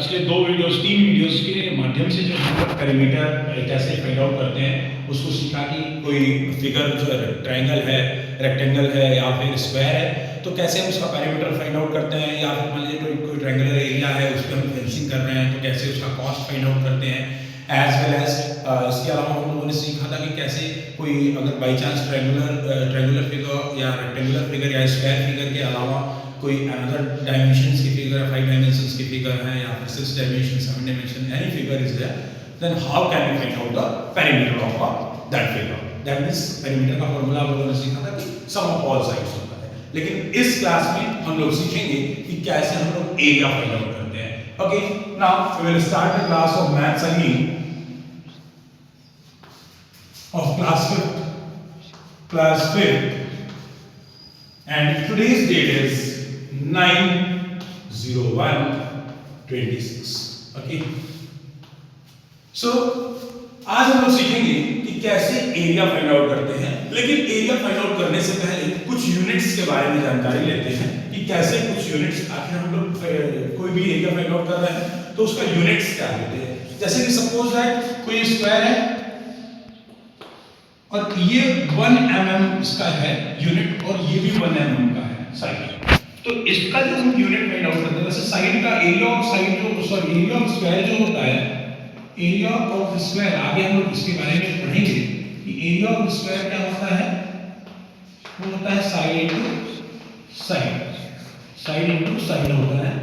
पिछले 3 वीडियोस के माध्यम से जो हम पेरीमीटर कैसे फाइंड आउट करते हैं उसको सीखा कि कोई फिगर जो ट्रायंगल है, रेक्टेंगल है या फिर स्क्वायर है तो कैसे हम उसका पेरीमीटर फाइंड आउट करते हैं, या फिर मान लीजिए कोई ट्रायंगुलर एरिया है उस पर हम फेंसिंग कर रहे हैं तो कैसे उसका कॉस्ट फाइंड आउट करते हैं। एज वेल एज इसके अलावा हम लोगों ने सीखा था कि कैसे कोई अगर बाई चांस ट्रायंगुलर फिगर या रेक्टेंगुलर फिगर या स्क्वायर फिगर के अलावा कोई अनदर डायमेंशंस की फिगर, 5 डायमेंशंस की फिगर है या फिर 6 dimension, 7 dimension, any figure is there, then how can we find out the perimeter of that figure. That means perimeter का फार्मूला हम लोगों ने सीखा था कि सम ऑफ ऑल साइड्स होता है, लेकिन इस क्लास में हम लोग सीखेंगे कि कैसे हम लोग एरिया फाइंड आउट करते हैं। Okay, now we will start the class of maths again of class 5th, and today's date is 9/01/26. okay, so आज हम लोग सीखेंगे कि कैसे एरिया फाइंड आउट करते हैं, लेकिन एरिया फाइंड आउट करने से पहले कुछ यूनिट्स के बारे में जानकारी लेते हैं कि कैसे कुछ यूनिट्स, आखिर हम लोग कोई भी एरिया फाइंड आउट कर रहे हैं तो उसका यूनिट्स क्या होते हैं। जैसे कि सपोज दैट कोई स्क्वायर है और ये 1 mm इसका है यूनिट और ये भी 1 mm का है साइड, तो इसका जो हम यूनिट फाइंड आउट करते हैं, वैसे साइड का एरिया ऑफ साइड जो एरिया ऑफ स्क्वायर जो होता है, एरिया ऑफ स्क्वायर आगे हम लोग इसके बारे में पढ़ेंगे कि एरिया ऑफ स्क्वायर क्या होता है, वो होता है साइड इनटू साइड होता है।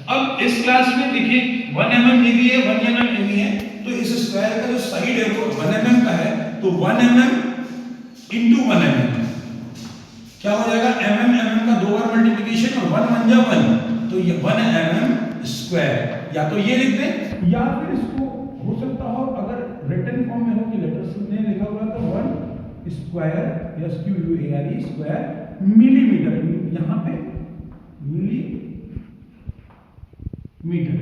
अब इस क्लास में देखिए 1 mm ये भी है, 1 mm ये भी है, तो इस स्क्वायर का जो साइड है वो 1 mm का है, तो 1 mm into 1 mm क्या हो जाएगा, mm का 2 बार मल्टीप्लिकेशन और 1 1 जा 1, तो ये 1 mm स्क्वायर, या तो ये लिख दें या फिर इसको हो सकता हो अगर रिटन फॉर्म में हो कि लेटर्स में लिखा हुआ तो 1 स्क्वायर या स्क्वायर स्क्वायर मिलीमीटर, यहां पे मिलीमीटर,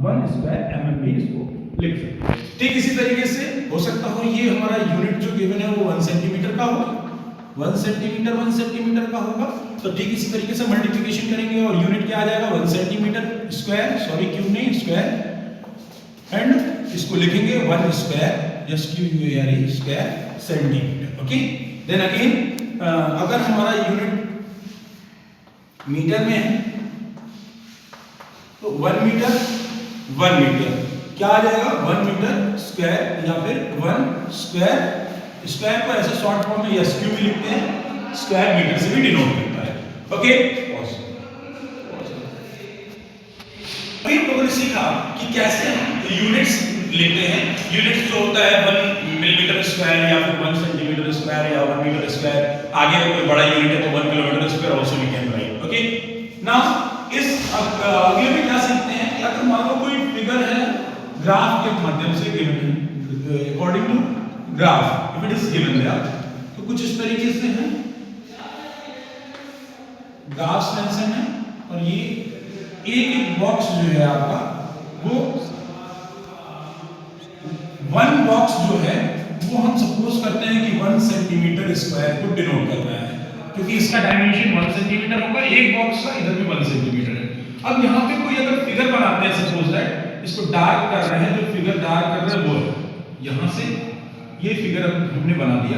1 स्क्वायर mm में इसको लिख सकते हैं। ठीक इसी तरीके से हो सकता हो ये हमारा यूनिट जो गिवन है वो 1 सेंटीमीटर का होगा, 1 सेंटीमीटर का होगा, तो ठीक इसी तरीके से मल्टीप्लिकेशन करेंगे और यूनिट क्या आ जाएगा 1 सेंटीमीटर स्क्वायर, सॉरी क्यूब नहीं स्क्वायर, एंड इसको लिखेंगे 1 स्क्वायर या square centimetre. Okay, then again अगर हमारा यूनिट मीटर में है तो 1 मीटर क्या आ जाएगा, 1 मीटर स्क्वायर या फिर 1 स्क्वायर, स्क्वायर को ऐसे शॉर्ट फॉर्म में एस क्यू भी लिखते हैं, स्क्वायर मीटर से भी डिनोट करता है। ओके, अभी हम लोगों ने सीखा कि कैसे यूनिट्स लिखते हैं। यूनिट्स जो होता है 1 मिलीमीटर स्क्वायर या फिर 1 सेंटीमीटर स्क्वायर या 1 मीटर स्क्वायर, आगे अगर कोई बड़ा यूनिट है तो 1 kilometre square also we can write. Okay, now इस अगले में क्या सीखते हैं कि अगर मान लो कोई फिगर है ग्राफ के माध्यम से गिवन है, according to graph if it is given there, तो कुछ इस तरीके से है ग्राफ मेंशन है और ये एक बॉक्स जो है आपका वो 1 बॉक्स जो है वो हम सपोज करते हैं कि 1 सेंटीमीटर स्क्वायर को डिनोट कर रहा है, क्योंकि इसका डायमेंशन 1 सेंटीमीटर होगा, एक बॉक्स का इधर भी 1 सेंटीमीटर है। अब यहाँ पे कोई अगर फिगर बनाते हैं, सपोज दैट इसको डार्क कर रहे हैं, जो फिगर डार्क कर रहे हैं वो है यहां से ये फिगर हमने बना दिया,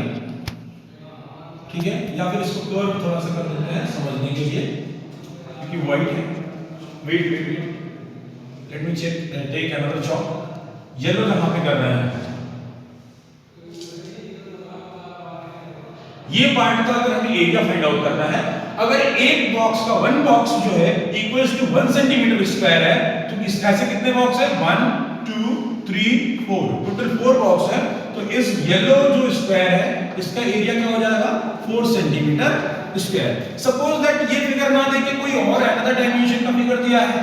ठीक है, या फिर इसको कर्व थोड़ा सा कर देते हैं समझने के लिए, क्योंकि व्हाइट है। Wait let me check, take another chalk, yellow यहां पे कर रहे हैं, ये पार्ट का अगर हमें एरिया फाइंड आउट करना है, अगर एक बॉक्स का 1 बॉक्स जो है इक्वल्स टू 1 सेंटीमीटर स्क्वायर है, तो इस ऐसे कितने बॉक्स है 1 2 3 4, टोटल 4 बॉक्स है, तो इस येलो जो स्क्वायर है इसका एरिया क्या हो जाएगा 4 सेंटीमीटर स्क्वायर। सपोज दैट ये फिगर ना देके कोई और अनदर डायमेंशन का फिगर दिया है,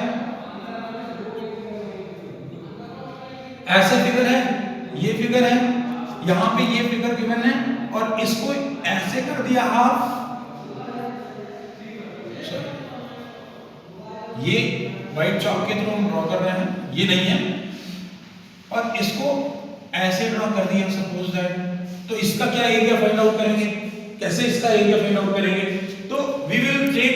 ऐसा फिगर है, ये फिगर है, यहां पे ये फिगर गिवन है और इसको ऐसे कर दिया हाफ, ये व्हाइट चॉक के थ्रू हम ड्रॉ कर रहे हैं, ये नहीं है, और इसको ऐसे ड्रॉ कर दिया सपोज दैट, तो इसका क्या एरिया फाइंड आउट करेंगे, कैसे इसका एरिया फाइंड आउट करेंगे, तो we will take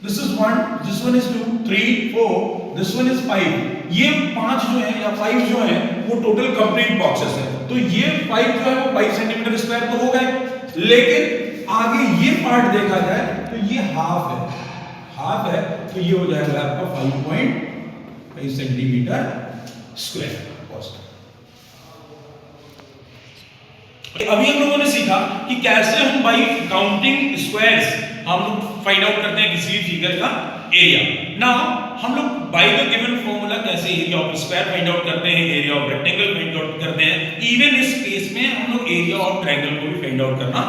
this is 1, this one is 2 3 4 this one is 5, ये 5 जो है या 5 जो है वो टोटल कंप्लीट बॉक्सेस है, तो ये 5 जो है वो 5 सेंटीमीटर स्क्वायर तो हो गए, लेकिन आगे ये पार्ट देखा जाए तो ये हाफ है, तो ये हो जाएगा आपका 5.5 सेंटीमीटर स्क्वायर। अभी हम लोगों ने सीखा कि कैसे हम बाई काउंटिंग स्क्वायर्स हम लोग फाइंड आउट करते हैं किसी भी फिगर का एरिया। नाउ हम लोग बाय द गिवन फॉर्मूला कैसे area of square find out करते हैं, area of rectangle find out करते हैं, इवन इस केस में हम लोग एरिया ऑफ ट्रायंगल को भी फाइंड आउट करना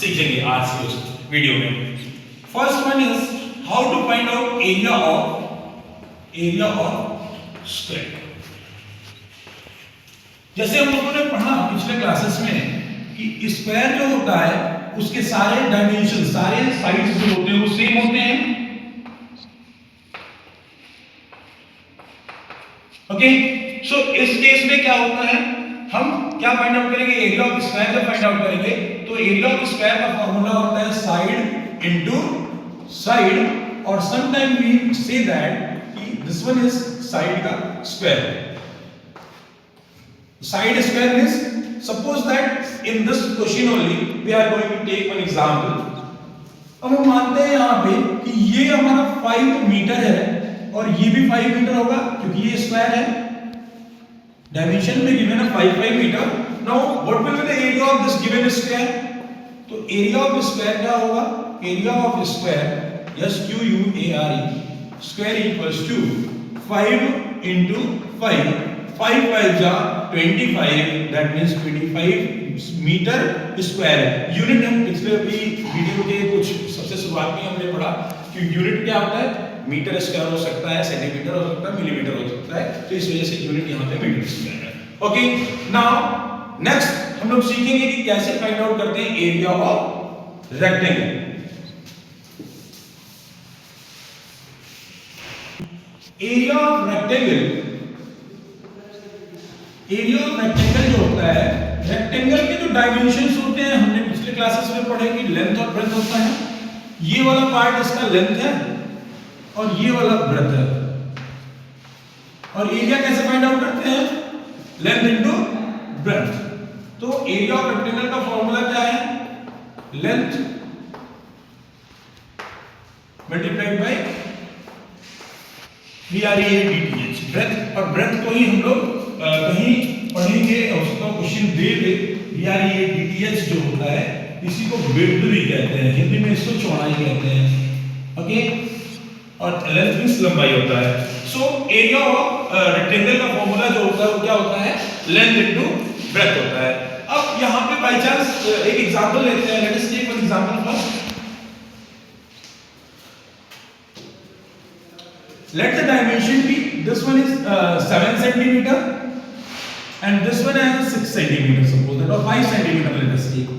सीखेंगे आज की उस वीडियो में। First one is how to find out area of square. जैसे हम लोगों ने पढ़ा पिछले क्लासेस में कि स्क्वायर जो होता है उसके सारे डायमेंशन, सारे साइड्स जो होते हैं वो सेम होते हैं। ओके, सो इस केस में क्या होता है, हम क्या फाइंड आउट करेंगे, एरिया ऑफ स्क्वायर जब फाइंड आउट करेंगे तो एरिया ऑफ स्क्वायर का फार्मूला होता है साइड इनटू साइड, और समटाइम वी से दैट कि दिस वन इज साइड का square. Side square means suppose that in this question only we are going to take one example। अब हम मानते हैं यहाँ पे कि ये हमारा 5 मीटर है और ये भी 5 मीटर होगा क्योंकि ये स्क्वायर है, डायमेंशन में गिवन है 5 metre. Now what will be the area of this given square, तो एरिया ऑफ स्क्वायर क्या होगा, area of square S Q U A R E square equals to 5 into 5, 5 5 जा 25, that means 25 metre square. Unit हम पिछले अभी video के कुछ सबसे शुरुआत में हमने पढ़ा कि यूनिट क्या होता है, मीटर स्क्वायर हो सकता है, सेंटीमीटर हो सकता है, मिलीमीटर हो सकता है, तो इस वजह से यूनिट यहाँ पे मीटर स्क्वायर है। ओके, नाउ नेक्स्ट हम लोग सीखेंगे कि कैसे फाइंड आउट करते हैं area of rectangle. Area of rectangle, area of rectangle जो होता है, रेक्टेंगल के जो डायमेंशंस होते हैं हमने पिछले क्लासेस में पढ़े कि लेंथ और ब्रेड्थ होता है, ये वाला पार्ट इसका लेंथ है और ये वाला ब्रेड्थ है, और एरिया कैसे फाइंड आउट करते हैं, लेंथ इनटू ब्रेड्थ। तो एरिया ऑफ रेक्टेंगल का फॉर्मूला क्या है, length multiplied by BREADTH, breadth, और ब्रेड्थ को ही हम लोग कहीं पढ़ेंगे और उसका क्वेश्चन दे दे। BREADTH जो होता है इसी को विड्थ भी कहते हैं, हिंदी में इसको चौड़ाई कहते हैं। ओके, और लेंथ मींस लंबाई होता है। सो एरिया ऑफ रेक्टेंगल का फॉर्मूला जो होता है वो क्या होता है, लेंथ इनटू ब्रेड्थ होता है। अब यहाँ पे बाय चांस एक एग्जांपल लेते हैं, let us take one example first. Let the dimension be, this one is 7 centimeter and this one is 6 centimeter, suppose that, or 5 centimeter, let us take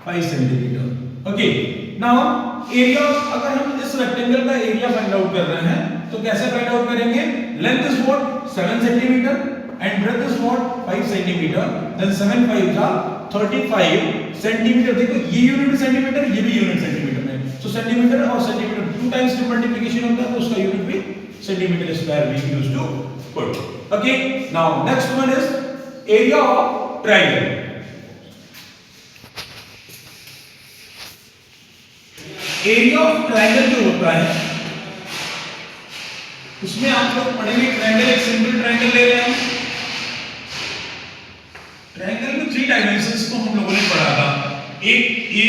5 centimeter। Okay, now area, अगर हम इस rectangle का area find out कर रहे हैं तो कैसे find out करेंगे, length is what 7 centimeter and breadth is what 5 centimeter, then 7 5 का 35 centimeter। देखो ये यूनिट सेंटीमीटर, ये भी यूनिट सेंटीमीटर में, तो सेंटीमीटर और सेंटीमीटर 2 टाइम्स की मल्टीप्लिकेशन होता है तो उसका यूनिट भी centimetre square we used to put। Okay, now next one is area of triangle। Area of triangle जो होता है उसमें आप लोग पढ़ेंगे ट्रायंगल, एक सिंपल ट्रायंगल ले रहे हैं। ट्रायंगल में 3 डायमेंशंस को हम लोगों ने पढ़ा था, एक ए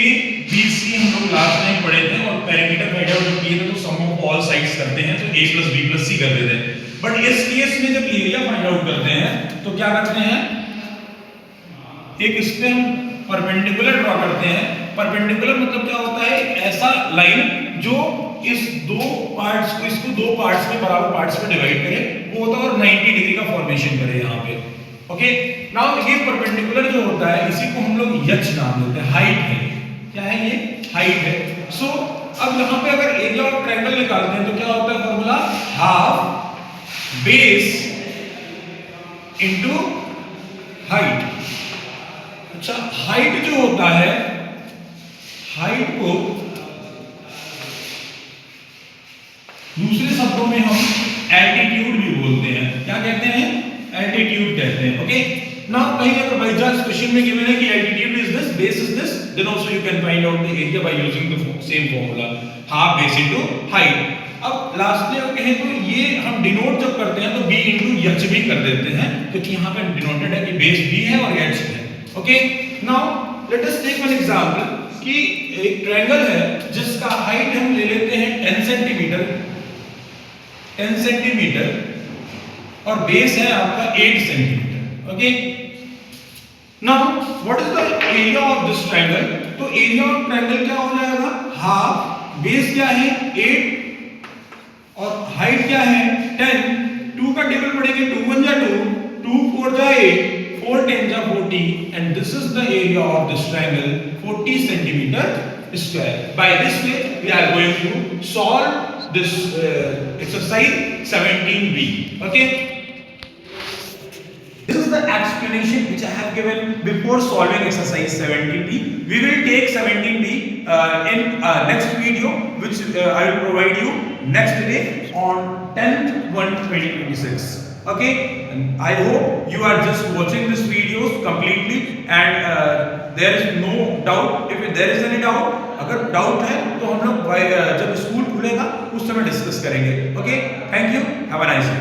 बी सी हम लोग लास्ट टाइम पढ़े थे, और पेरीमीटर फाइंड आउट किए थे तो सम ऑफ ऑल साइड्स करते हैं तो a + b + c कर देते हैं। बट इस केस में जब एरिया फाइंड आउट करते हैं तो क्या करते हैं, एक इस पे हम परपेंडिकुलर ड्रॉ करते हैं। परपेंडिकुलर मतलब क्या होता है, ऐसा लाइन जो इस दो पार्ट्स को, इसको 2 पार्ट्स में, बराबर पार्ट्स में डिवाइड करे, वो होता है, और 90 डिग्री का फॉर्मेशन करे यहाँ पे। ओके, नाउ ये परपेंडिकुलर जो होता है इसी को हम लोग h नाम देते हैं, हाइट है, क्या है ये, हाइट है। सो अब यहाँ पे अगर एरिया ऑफ ट्रायंगल निकालते हैं तो क्या होता है formula, half base into height. अच्छा, हाइट जो होता है, हाइट को दूसरे शब्दों में हम एल्टीट्यूड एल्टीट्यूड कहते हैं. ओके, नाउ कहीं अगर बाय चांस क्वेश्चन में गिवन है कि altitude is this, base is this, then also you can find out the area by using the same formula, half base into height. अब lastly हम कहें तो ये हम डिनोट जब करते हैं तो b इनटू h भी कर देते हैं, क्योंकि यहाँ पे डिनोटेड है कि बेस b है और h है. Okay, now let us take one example कि एक ट्रायंगल है जिसका हाइट हम ले लेते हैं 10 सेंटीमीटर, 10 सेंटीमीटर और बेस है आपका 8 centimetre. Okay, now what is the area of this triangle? तो एरिया ऑफ ट्रायंगल क्या हो जाएगा? हाफ, बेस क्या है 8 और हाइट क्या है 10. 2 का टेबल पढ़ेंगे, 2 1 जा 2, 2 4 जा 8, 4 10 जा 40, and this is the area of this triangle 40 centimeter square. By this way we are going to solve this exercise 17b. Okay, this is the explanation which I have given before solving exercise 17b. We will take 17b in next video, which I will provide you next day on 10/1/2026. Okay, and I hope you are just watching this videos completely and there is no doubt. If there is any doubt, अगर doubt है तो हम लोग जब school खुलेगा उस समय discuss करेंगे. Okay, thank you, have a nice day.